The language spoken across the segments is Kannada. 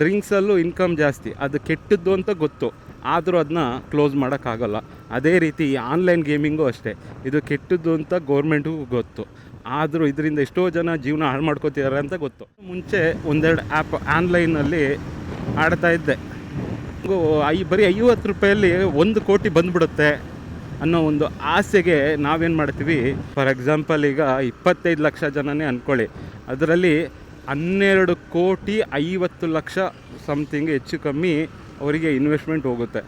ಡ್ರಿಂಕ್ಸಲ್ಲೂ ಇನ್ಕಮ್ ಜಾಸ್ತಿ, ಅದು ಕೆಟ್ಟದ್ದು ಅಂತ ಗೊತ್ತು, ಆದರೂ ಅದನ್ನ ಕ್ಲೋಸ್ ಮಾಡೋಕ್ಕಾಗಲ್ಲ. ಅದೇ ರೀತಿ ಆನ್ಲೈನ್ ಗೇಮಿಂಗು ಅಷ್ಟೇ, ಇದು ಕೆಟ್ಟದ್ದು ಅಂತ ಗೌರ್ಮೆಂಟಿಗೂ ಗೊತ್ತು, ಆದರೂ ಇದರಿಂದ ಎಷ್ಟೋ ಜನ ಜೀವನ ಹಾಳು ಮಾಡ್ಕೋತಿದ್ದಾರೆ ಅಂತ ಗೊತ್ತು. ಮುಂಚೆ ಒಂದೆರಡು ಆ್ಯಪ್ ಆನ್ಲೈನಲ್ಲಿ ಆಡ್ತಾ ಇದ್ದೆ, ಬರೀ 50 ರೂಪಾಯಲ್ಲಿ 1 ಕೋಟಿ ಬಂದುಬಿಡುತ್ತೆ ಅನ್ನೋ ಒಂದು ಆಸೆಗೆ ನಾವೇನು ಮಾಡ್ತೀವಿ. ಫಾರ್ ಎಕ್ಸಾಂಪಲ್ ಈಗ 25 ಲಕ್ಷ ಜನನೇ ಅಂದ್ಕೊಳ್ಳಿ, ಅದರಲ್ಲಿ 12,50,00,000 ಸಮಥಿಂಗ್ ಹೆಚ್ಚು ಕಮ್ಮಿ ಅವರಿಗೆ ಇನ್ವೆಸ್ಟ್ಮೆಂಟ್ ಹೋಗುತ್ತೆ.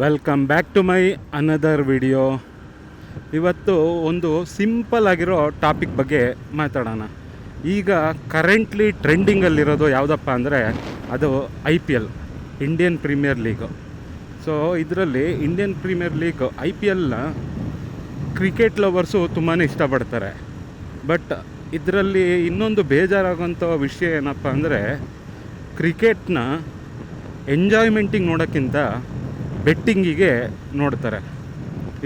Welcome back to my another video. ಇವತ್ತು ಒಂದು ಸಿಂಪಲ್ ಆಗಿರೋ ಟಾಪಿಕ್ ಬಗ್ಗೆ ಮಾತಾಡೋಣ. ಈಗ ಕರೆಂಟ್ಲಿ ಟ್ರೆಂಡಿಂಗಲ್ಲಿರೋದು ಯಾವುದಪ್ಪ ಅಂದರೆ ಅದು IPL, Indian premier league. So ಇದರಲ್ಲಿ ಇಂಡಿಯನ್ ಪ್ರೀಮಿಯರ್ ಲೀಗ್ IPLನ ಕ್ರಿಕೆಟ್ ಲವರ್ಸು ತುಂಬಾ ಇಷ್ಟಪಡ್ತಾರೆ. ಬಟ್ ಇದರಲ್ಲಿ ಇನ್ನೊಂದು ಬೇಜಾರಾಗೋಂಥ ವಿಷಯ ಏನಪ್ಪ ಅಂದರೆ, ಕ್ರಿಕೆಟ್ನ ಎಂಜಾಯ್ಮೆಂಟಿಗೆ ನೋಡೋಕ್ಕಿಂತ ಬೆಟ್ಟಿಂಗಿಗೆ ನೋಡ್ತಾರೆ.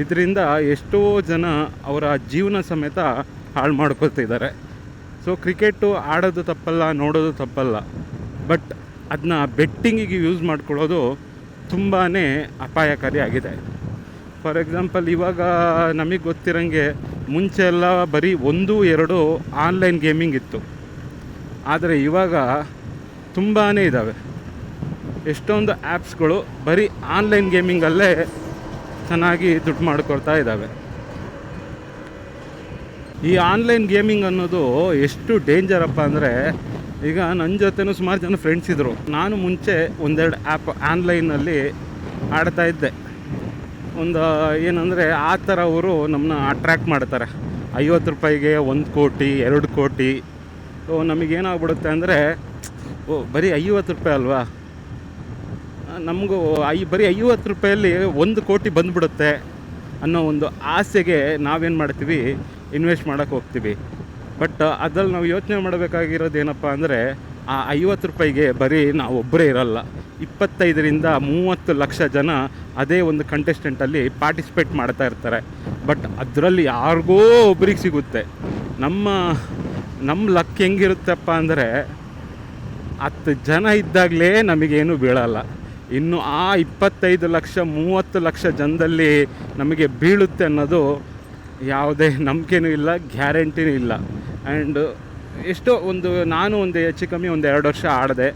ಇದರಿಂದ ಎಷ್ಟೋ ಜನ ಅವರ ಜೀವನ ಸಮೇತ ಹಾಳು ಮಾಡ್ಕೊತಿದ್ದಾರೆ. ಸೊ ಕ್ರಿಕೆಟು ಆಡೋದು ತಪ್ಪಲ್ಲ, ನೋಡೋದು ತಪ್ಪಲ್ಲ, ಬಟ್ ಅದನ್ನ ಬೆಟ್ಟಿಂಗಿಗೆ ಯೂಸ್ ಮಾಡ್ಕೊಳ್ಳೋದು ತುಂಬಾ ಅಪಾಯಕಾರಿ ಆಗಿದೆ. ಫಾರ್ ಎಕ್ಸಾಂಪಲ್, ಇವಾಗ ನಮಗೆ ಗೊತ್ತಿರೋಂಗೆ ಮುಂಚೆ ಎಲ್ಲ ಬರೀ 1-2 ಆನ್ಲೈನ್ ಗೇಮಿಂಗ್ ಇತ್ತು, ಆದರೆ ಇವಾಗ ತುಂಬಾ ಇದ್ದಾವೆ. ಎಷ್ಟೊಂದು ಆ್ಯಪ್ಸ್ಗಳು ಬರೀ ಆನ್ಲೈನ್ ಗೇಮಿಂಗಲ್ಲೇ ಚೆನ್ನಾಗಿ ದುಡ್ಡು ಮಾಡ್ಕೊಳ್ತಾ ಇದ್ದಾವೆ. ಈ ಆನ್ಲೈನ್ ಗೇಮಿಂಗ್ ಅನ್ನೋದು ಎಷ್ಟು ಡೇಂಜರಪ್ಪ ಅಂದರೆ, ಈಗ ನನ್ನ ಜೊತೆನೂ ಸುಮಾರು ಜನ ಫ್ರೆಂಡ್ಸ್ ಇದ್ದರು. ನಾನು ಮುಂಚೆ ಒಂದೆರಡು ಆ್ಯಪ್ ಆನ್ಲೈನಲ್ಲಿ ಆಡ್ತಾ ಇದ್ದೆ. ಏನಂದರೆ ಆ ಥರ ಅವರು ನಮ್ಮನ್ನ ಅಟ್ರ್ಯಾಕ್ಟ್ ಮಾಡ್ತಾರೆ. 50 ರೂಪಾಯಿಗೆ 1 ಕೋಟಿ 2 ಕೋಟಿ. ಸೊ ನಮಗೇನಾಗ್ಬಿಡುತ್ತೆ ಅಂದರೆ, ಬರೀ 50 ರೂಪಾಯಿ ಅಲ್ವಾ, ನಮಗೂ ಬರೀ 50 ರೂಪಾಯಲ್ಲಿ 1 ಕೋಟಿ ಬಂದುಬಿಡುತ್ತೆ ಅನ್ನೋ ಒಂದು ಆಸೆಗೆ ನಾವೇನು ಮಾಡ್ತೀವಿ, ಇನ್ವೆಸ್ಟ್ ಮಾಡೋಕ್ಕೆ ಹೋಗ್ತೀವಿ. ಬಟ್ ಅದ್ರಲ್ಲಿ ನಾವು ಯೋಚನೆ ಮಾಡಬೇಕಾಗಿರೋದು ಏನಪ್ಪ ಅಂದರೆ, ಆ 50 ರೂಪಾಯಿಗೆ ಬರೀ ನಾವು ಒಬ್ಬರೇ ಇರಲ್ಲ, 25-30 ಲಕ್ಷ ಜನ ಅದೇ ಒಂದು ಕಂಟೆಸ್ಟೆಂಟಲ್ಲಿ ಪಾರ್ಟಿಸಿಪೇಟ್ ಮಾಡ್ತಾ ಇರ್ತಾರೆ. ಬಟ್ ಅದರಲ್ಲಿ ಯಾರಿಗೋ ಒಬ್ರಿಗೆ ಸಿಗುತ್ತೆ. ನಮ್ಮ ಲಕ್ ಹೆಂಗಿರುತ್ತಪ್ಪ ಅಂದರೆ, 10 ಜನ ಇದ್ದಾಗಲೇ ನಮಗೇನು ಬೀಳಲ್ಲ. ಇನ್ನು ಆ 25 ಲಕ್ಷ 30 ಲಕ್ಷ ಜನದಲ್ಲಿ ನಮಗೆ ಬೀಳುತ್ತೆ ಅನ್ನೋದು ಯಾವುದೇ ನಂಬಿಕೆನೂ ಇಲ್ಲ, ಗ್ಯಾರಂಟಿನೂ ಇಲ್ಲ. ಆ್ಯಂಡ್ ನಾನು ಹೆಚ್ಚು ಕಮ್ಮಿ 2 ವರ್ಷ ಆಡಿದೆ,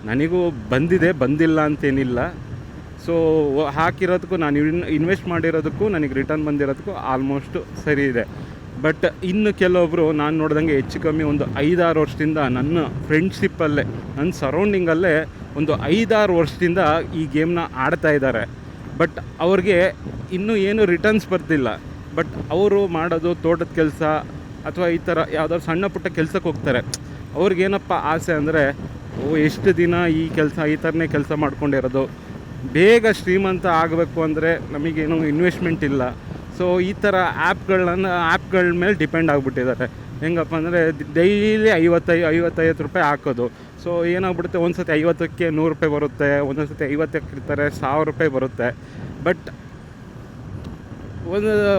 ನನಗೂ ಬಂದಿಲ್ಲ ಅಂತೇನಿಲ್ಲ. ಸೊ ಹಾಕಿರೋದಕ್ಕೂ ನಾನು ಇನ್ವೆಸ್ಟ್ ಮಾಡಿರೋದಕ್ಕೂ ನನಗೆ ರಿಟರ್ನ್ ಬಂದಿರೋದಕ್ಕೂ ಆಲ್ಮೋಸ್ಟ್ ಸರಿ ಇದೆ. ಬಟ್ ಇನ್ನು ಕೆಲವೊಬ್ಬರು ನಾನು ನೋಡ್ದಂಗೆ ಹೆಚ್ಚು ಕಮ್ಮಿ 5-6 ವರ್ಷದಿಂದ ನನ್ನ ಫ್ರೆಂಡ್ಶಿಪ್ಪಲ್ಲೇ, ನನ್ನ ಸರೌಂಡಿಂಗಲ್ಲೇ 5-6 ವರ್ಷದಿಂದ ಈ ಗೇಮ್ನ ಆಡ್ತಾ ಇದ್ದಾರೆ. ಬಟ್ ಅವ್ರಿಗೆ ಇನ್ನೂ ಏನು ರಿಟರ್ನ್ಸ್ ಬರ್ತಿಲ್ಲ. ಬಟ್ ಅವರು ಮಾಡೋದು ತೋಟದ ಕೆಲಸ ಅಥವಾ ಈ ಥರ ಯಾವುದಾದ್ರು ಸಣ್ಣ ಪುಟ್ಟ ಕೆಲಸಕ್ಕೆ ಹೋಗ್ತಾರೆ. ಅವ್ರಿಗೇನಪ್ಪ ಆಸೆ ಅಂದರೆ, ಎಷ್ಟು ದಿನ ಈ ಥರನೇ ಕೆಲಸ ಮಾಡ್ಕೊಂಡಿರೋದು, ಬೇಗ ಶ್ರೀಮಂತ ಆಗಬೇಕು ಅಂದರೆ ನಮಗೇನು ಇನ್ವೆಸ್ಟ್ಮೆಂಟ್ ಇಲ್ಲ. ಸೊ ಈ ಥರ ಆ್ಯಪ್ಗಳ ಮೇಲೆ ಡಿಪೆಂಡ್ ಆಗಿಬಿಟ್ಟಿದ್ದಾರೆ. ಹೆಂಗಪ್ಪ ಅಂದರೆ, ಡೈಲಿ 55 ರೂಪಾಯಿ ಹಾಕೋದು. ಸೊ ಏನಾಗ್ಬಿಡುತ್ತೆ, ಒಂದು ಸತಿ 50ಕ್ಕೆ 100 ರೂಪಾಯಿ ಬರುತ್ತೆ, ಒಂದೊಂದು ಸತಿ 50ಕ್ಕೆ ಇರ್ತಾರೆ 1000 ರೂಪಾಯಿ ಬರುತ್ತೆ. ಬಟ್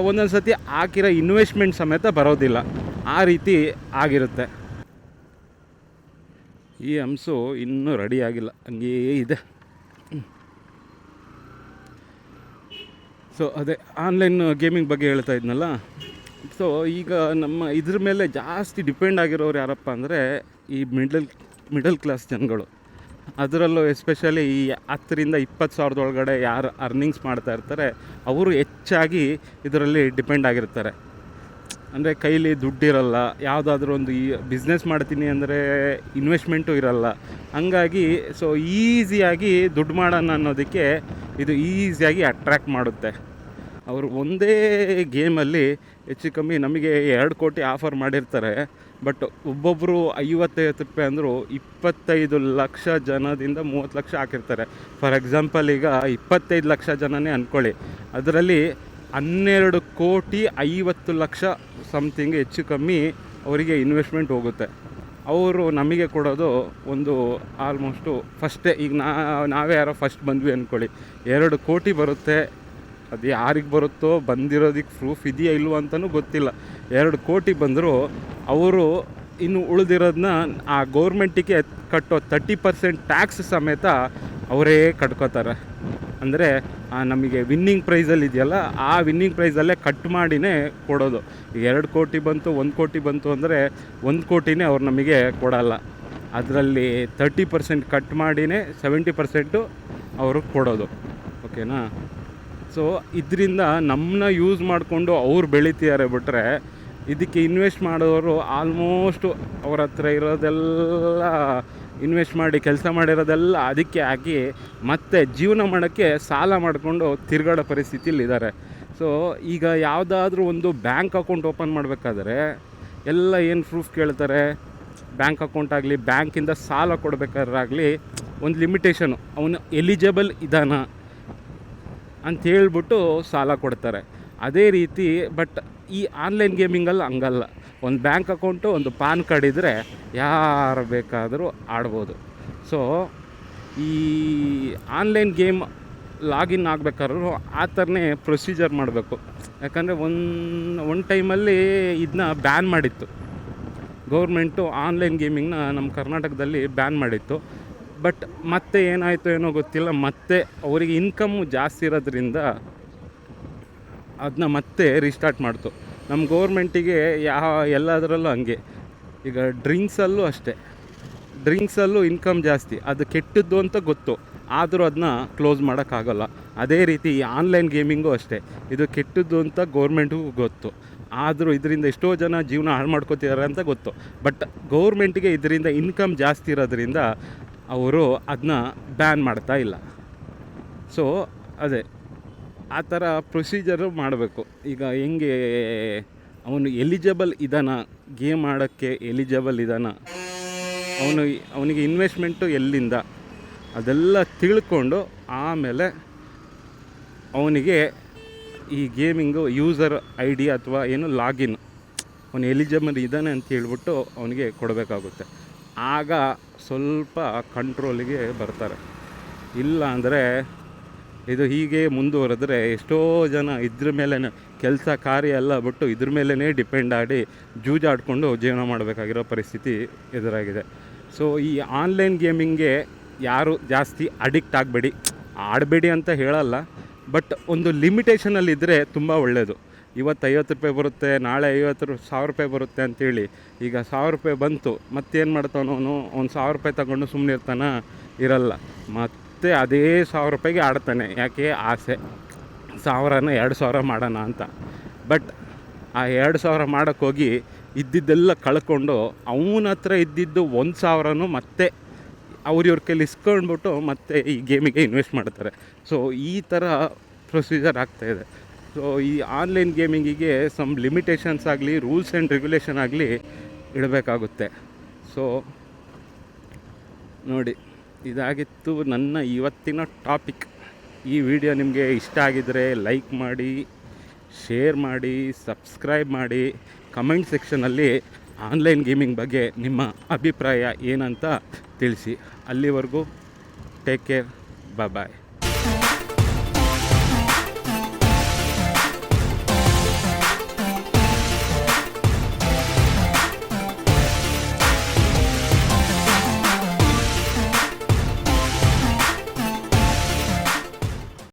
ಒಂದೊಂದು ಸತಿ ಹಾಕಿರೋ ಇನ್ವೆಸ್ಟ್ಮೆಂಟ್ ಸಮೇತ ಬರೋದಿಲ್ಲ, ಆ ರೀತಿ ಆಗಿರುತ್ತೆ. ಈ ಹಂಸು ಇನ್ನೂ ರೆಡಿ ಆಗಿಲ್ಲ, ಹಂಗೇ ಇದೆ. ಸೊ ಅದೇ ಆನ್ಲೈನ್ ಗೇಮಿಂಗ್ ಬಗ್ಗೆ ಹೇಳ್ತಾ ಇದ್ನಲ್ಲ. ಸೊ ಈಗ ನಮ್ಮ ಇದ್ರ ಮೇಲೆ ಜಾಸ್ತಿ ಡಿಪೆಂಡ್ ಆಗಿರೋರು ಯಾರಪ್ಪ ಅಂದರೆ, ಈ ಮಿಡಲ್ ಕ್ಲಾಸ್ ಜನಗಳು. ಅದರಲ್ಲೂ ಎಸ್ಪೆಷಲಿ ಈ 10-20 ಸಾವಿರದ ಒಳಗಡೆ ಯಾರು ಅರ್ನಿಂಗ್ಸ್ ಮಾಡ್ತಾ ಇರ್ತಾರೆ, ಅವರು ಹೆಚ್ಚಾಗಿ ಇದರಲ್ಲಿ ಡಿಪೆಂಡ್ ಆಗಿರ್ತಾರೆ. ಅಂದರೆ ಕೈಲಿ ದುಡ್ಡಿರಲ್ಲ, ಯಾವುದಾದ್ರೂ ಒಂದು ಬಿಸ್ನೆಸ್ ಮಾಡ್ತೀನಿ ಅಂದರೆ ಇನ್ವೆಸ್ಟ್ಮೆಂಟು ಇರಲ್ಲ. ಹಂಗಾಗಿ ಸೊ ಈಸಿಯಾಗಿ ದುಡ್ಡು ಮಾಡೋಣ ಅನ್ನೋದಕ್ಕೆ ಇದು ಈಸಿಯಾಗಿ ಅಟ್ರ್ಯಾಕ್ಟ್ ಮಾಡುತ್ತೆ. ಅವರು ಒಂದೇ ಗೇಮಲ್ಲಿ ಹೆಚ್ಚು ಕಮ್ಮಿ ನಮಗೆ 2 ಕೋಟಿ ಆಫರ್ ಮಾಡಿರ್ತಾರೆ. ಬಟ್ ಒಬ್ಬೊಬ್ಬರು 50-50 ರೂಪಾಯಿ ಅಂದರು 25 ಲಕ್ಷ ಜನದಿಂದ 30 ಲಕ್ಷ ಹಾಕಿರ್ತಾರೆ. ಫಾರ್ ಎಕ್ಸಾಂಪಲ್, ಈಗ 25 ಲಕ್ಷ ಜನನೇ ಅಂದ್ಕೊಳ್ಳಿ, ಅದರಲ್ಲಿ 12,50,00,000 ಸಮಥಿಂಗ್ ಹೆಚ್ಚು ಕಮ್ಮಿ ಅವರಿಗೆ ಇನ್ವೆಸ್ಟ್ಮೆಂಟ್ ಹೋಗುತ್ತೆ. ಅವರು ನಮಗೆ ಕೊಡೋದು ಒಂದು ಆಲ್ಮೋಸ್ಟು ಫಸ್ಟೇ ಈಗ ನಾವೇ ಯಾರೋ ಫಸ್ಟ್ ಬಂದ್ವಿ ಅಂದ್ಕೊಳ್ಳಿ, 2 ಕೋಟಿ ಬರುತ್ತೆ. ಅದು ಯಾರಿಗೆ ಬರುತ್ತೋ, ಬಂದಿರೋದಕ್ಕೆ ಪ್ರೂಫ್ ಇದೆಯಾ ಇಲ್ವೋ ಅಂತಲೂ ಗೊತ್ತಿಲ್ಲ. 2 ಕೋಟಿ ಬಂದರೂ ಅವರು ಇನ್ನು ಉಳಿದಿರೋದನ್ನ ಆ ಗೌರ್ಮೆಂಟಿಗೆ ಕಟ್ಟೋ 30% ಟ್ಯಾಕ್ಸ್ ಸಮೇತ ಅವರೇ ಕಟ್ಕೋತಾರೆ. ಅಂದರೆ ನಮಗೆ ವಿನ್ನಿಂಗ್ ಪ್ರೈಸಲ್ಲಿ ಇದೆಯಲ್ಲ, ಆ ವಿನ್ನಿಂಗ್ ಪ್ರೈಸಲ್ಲೇ ಕಟ್ ಮಾಡಿನೇ ಕೊಡೋದು. ಈಗ 2 ಕೋಟಿ ಬಂತು, 1 ಕೋಟಿ ಬಂತು ಅಂದರೆ 1 ಕೋಟಿನೇ ಅವ್ರು ನಮಗೆ ಕೊಡೋಲ್ಲ. ಅದರಲ್ಲಿ 30% ಕಟ್ ಮಾಡಿನೇ 70% ಅವರು ಕೊಡೋದು. ಓಕೆನಾ? ಸೊ ಇದರಿಂದ ನಮ್ಮನ್ನ ಯೂಸ್ ಮಾಡಿಕೊಂಡು ಅವ್ರು ಬೆಳೀತಿದ್ದಾರೆ ಬಿಟ್ಟರೆ, ಇದಕ್ಕೆ ಇನ್ವೆಸ್ಟ್ ಮಾಡೋರು ಆಲ್ಮೋಸ್ಟು ಅವ್ರ ಹತ್ರ ಇರೋದೆಲ್ಲ ಇನ್ವೆಸ್ಟ್ ಮಾಡಿ ಕೆಲಸ ಮಾಡಿರೋದೆಲ್ಲ ಅದಕ್ಕೆ ಹಾಕಿ ಮತ್ತೆ ಜೀವನ ಮಾಡೋಕ್ಕೆ ಸಾಲ ಮಾಡಿಕೊಂಡು ತಿರುಗಾಡೋ ಪರಿಸ್ಥಿತಿಲಿದ್ದಾರೆ. ಸೊ ಈಗ ಯಾವುದಾದ್ರೂ ಒಂದು ಬ್ಯಾಂಕ್ ಅಕೌಂಟ್ ಓಪನ್ ಮಾಡಬೇಕಾದ್ರೆ ಎಲ್ಲ ಏನು ಪ್ರೂಫ್ ಕೇಳ್ತಾರೆ. ಬ್ಯಾಂಕ್ ಅಕೌಂಟ್ ಆಗಲಿ, ಬ್ಯಾಂಕಿಂದ ಸಾಲ ಕೊಡಬೇಕಾದ್ರಾಗಲಿ ಒಂದು ಲಿಮಿಟೇಷನು, ಅವನು ಎಲಿಜಿಬಲ್ ಇದ್ದಾನ ಅಂತ ಹೇಳ್ಬಿಟ್ಟು ಸಾಲ ಕೊಡ್ತಾರೆ. ಅದೇ ರೀತಿ ಬಟ್ ಈ ಆನ್ಲೈನ್ ಗೇಮಿಂಗಲ್ಲಿ ಹಂಗಲ್ಲ. ಒಂದು ಬ್ಯಾಂಕ್ ಅಕೌಂಟು, ಒಂದು ಪಾನ್ ಕಾರ್ಡ್ ಇದ್ದರೆ ಯಾರು ಬೇಕಾದರೂ ಆಡ್ಬೋದು. ಸೊ ಈ ಆನ್ಲೈನ್ ಗೇಮ್ ಲಾಗಿನ್ ಆಗಬೇಕಾದ್ರೂ ಆ ಥರನೇ ಪ್ರೊಸೀಜರ್ ಮಾಡಬೇಕು. ಯಾಕಂದರೆ ಒಂದು ಟೈಮಲ್ಲಿ ಇದನ್ನ ಬ್ಯಾನ್ ಮಾಡಿತ್ತು ಗೌರ್ಮೆಂಟು. ಆನ್ಲೈನ್ ಗೇಮಿಂಗ್ನ ನಮ್ಮ ಕರ್ನಾಟಕದಲ್ಲಿ ಬ್ಯಾನ್ ಮಾಡಿತ್ತು. ಬಟ್ ಮತ್ತೆ ಏನಾಯಿತು ಏನೋ ಗೊತ್ತಿಲ್ಲ, ಮತ್ತೆ ಅವರಿಗೆ ಇನ್ಕಮ್ಮು ಜಾಸ್ತಿ ಇರೋದ್ರಿಂದ ಅದನ್ನ ಮತ್ತೆ ರೀಸ್ಟಾರ್ಟ್ ಮಾಡ್ತು. ನಮ್ಮ ಗೌರ್ಮೆಂಟಿಗೆ ಎಲ್ಲದರಲ್ಲೂ ಹಂಗೆ. ಈಗ ಡ್ರಿಂಕ್ಸಲ್ಲೂ ಅಷ್ಟೇ, ಡ್ರಿಂಕ್ಸಲ್ಲೂ ಇನ್ಕಮ್ ಜಾಸ್ತಿ, ಅದು ಕೆಟ್ಟದ್ದು ಅಂತ ಗೊತ್ತು, ಆದರೂ ಅದನ್ನ ಕ್ಲೋಸ್ ಮಾಡೋಕ್ಕಾಗಲ್ಲ. ಅದೇ ರೀತಿ ಈ ಆನ್ಲೈನ್ ಗೇಮಿಂಗು ಅಷ್ಟೇ, ಇದು ಕೆಟ್ಟದ್ದು ಅಂತ ಗೌರ್ಮೆಂಟಿಗೂ ಗೊತ್ತು, ಆದರೂ ಇದರಿಂದ ಎಷ್ಟೋ ಜನ ಜೀವನ ಹಾಳು ಮಾಡ್ಕೋತಿದ್ದಾರೆ ಅಂತ ಗೊತ್ತು. ಬಟ್ ಗೌರ್ಮೆಂಟಿಗೆ ಇದರಿಂದ ಇನ್ಕಮ್ ಜಾಸ್ತಿ ಇರೋದ್ರಿಂದ ಅವರು ಅದನ್ನ ಬ್ಯಾನ್ ಮಾಡ್ತಾ ಇಲ್ಲ. ಸೊ ಅದೇ ಆ ಥರ ಪ್ರೊಸೀಜರು ಮಾಡಬೇಕು. ಈಗ ಹೆಂಗೆ ಅವನು ಎಲಿಜಿಬಲ್ ಇದ್ದಾನ, ಗೇಮ್ ಆಡೋಕ್ಕೆ ಎಲಿಜಿಬಲ್ ಇದ್ದಾನ, ಅವನಿಗೆ ಇನ್ವೆಸ್ಟ್ಮೆಂಟು ಎಲ್ಲಿಂದ ಅದೆಲ್ಲ ತಿಳ್ಕೊಂಡು ಆಮೇಲೆ ಅವನಿಗೆ ಈ ಗೇಮಿಂಗು ಯೂಸರ್ ID ಅಥವಾ ಏನು ಲಾಗಿನ್ ಅವನು ಎಲಿಜಿಬಲ್ ಇದ್ದಾನೆ ಅಂತ ಹೇಳ್ಬಿಟ್ಟು ಅವನಿಗೆ ಕೊಡಬೇಕಾಗುತ್ತೆ. ಆಗ ಸ್ವಲ್ಪ ಕಂಟ್ರೋಲಿಗೆ ಬರ್ತಾರೆ. ಇಲ್ಲ ಅಂದರೆ ಇದು ಹೀಗೆ ಮುಂದುವರೆದ್ರೆ ಎಷ್ಟೋ ಜನ ಇದ್ರ ಮೇಲೆ ಕೆಲಸ ಕಾರ್ಯ ಎಲ್ಲ ಬಿಟ್ಟು ಇದ್ರ ಮೇಲೇ ಡಿಪೆಂಡ್ ಆಡಿ ಜೂಜಾಡಿಕೊಂಡು ಜೀವನ ಮಾಡಬೇಕಾಗಿರೋ ಪರಿಸ್ಥಿತಿ ಎದುರಾಗಿದೆ. ಸೊ ಈ ಆನ್ಲೈನ್ ಗೇಮಿಂಗ್ಗೆ ಯಾರು ಜಾಸ್ತಿ ಅಡಿಕ್ಟ್ ಆಗಬೇಡಿ. ಆಡಬೇಡಿ ಅಂತ ಹೇಳಲ್ಲ, ಬಟ್ ಒಂದು ಲಿಮಿಟೇಷನಲ್ಲಿದ್ದರೆ ತುಂಬ ಒಳ್ಳೆಯದು. ಇವತ್ತು 50 ರೂಪಾಯಿ ಬರುತ್ತೆ, ನಾಳೆ 1000 ರೂಪಾಯಿ ಬರುತ್ತೆ ಅಂಥೇಳಿ ಈಗ 1000 ರೂಪಾಯಿ ಬಂತು, ಮತ್ತೇನು ಮಾಡ್ತಾನವನು? ಅವ್ನು 1000 ರೂಪಾಯಿ ತಗೊಂಡು ಸುಮ್ಮನೆ ಇರಲ್ಲ, ಮತ್ತೆ ಅದೇ 1000 ರೂಪಾಯಿಗೆ ಆಡ್ತಾನೆ. ಯಾಕೆ? ಆಸೆ, 1000ನ 2000 ಮಾಡೋಣ ಅಂತ. ಬಟ್ ಆ 2000 ಮಾಡೋಕ್ಕೋಗಿ ಇದ್ದಿದ್ದೆಲ್ಲ ಕಳ್ಕೊಂಡು ಅವನ ಹತ್ರ ಇದ್ದಿದ್ದು 1000ನೂ ಮತ್ತೆ ಇವ್ರ ಕೈಲಿ ಇಸ್ಕೊಂಡ್ಬಿಟ್ಟು ಮತ್ತೆ ಈ ಗೇಮಿಗೆ ಇನ್ವೆಸ್ಟ್ ಮಾಡ್ತಾರೆ. ಸೊ ಈ ಥರ ಪ್ರೊಸೀಜರ್ ಆಗ್ತಾಯಿದೆ. ಸೊ ಈ ಆನ್ಲೈನ್ ಗೇಮಿಂಗಿಗೆ ಸಮ್ ಲಿಮಿಟೇಷನ್ಸ್ ಆಗಲಿ, ರೂಲ್ಸ್ ಆ್ಯಂಡ್ ರೆಗ್ಯುಲೇಷನ್ ಆಗಲಿ ಇಡಬೇಕಾಗುತ್ತೆ. ಸೊ ನೋಡಿ, ಇದಾಗಿತ್ತು ನನ್ನ ಇವತ್ತಿನ ಟಾಪಿಕ್. ಈ ವಿಡಿಯೋ ನಿಮಗೆ ಇಷ್ಟ ಆಗಿದ್ದರೆ ಲೈಕ್ ಮಾಡಿ, ಶೇರ್ ಮಾಡಿ, ಸಬ್ಸ್ಕ್ರೈಬ್ ಮಾಡಿ. ಕಮೆಂಟ್ ಸೆಕ್ಷನಲ್ಲಿ ಆನ್ಲೈನ್ ಗೇಮಿಂಗ್ ಬಗ್ಗೆ ನಿಮ್ಮ ಅಭಿಪ್ರಾಯ ಏನಂತ ತಿಳಿಸಿ. ಅಲ್ಲಿವರೆಗೂ ಟೇಕ್ ಕೇರ್, ಬಾಯ್.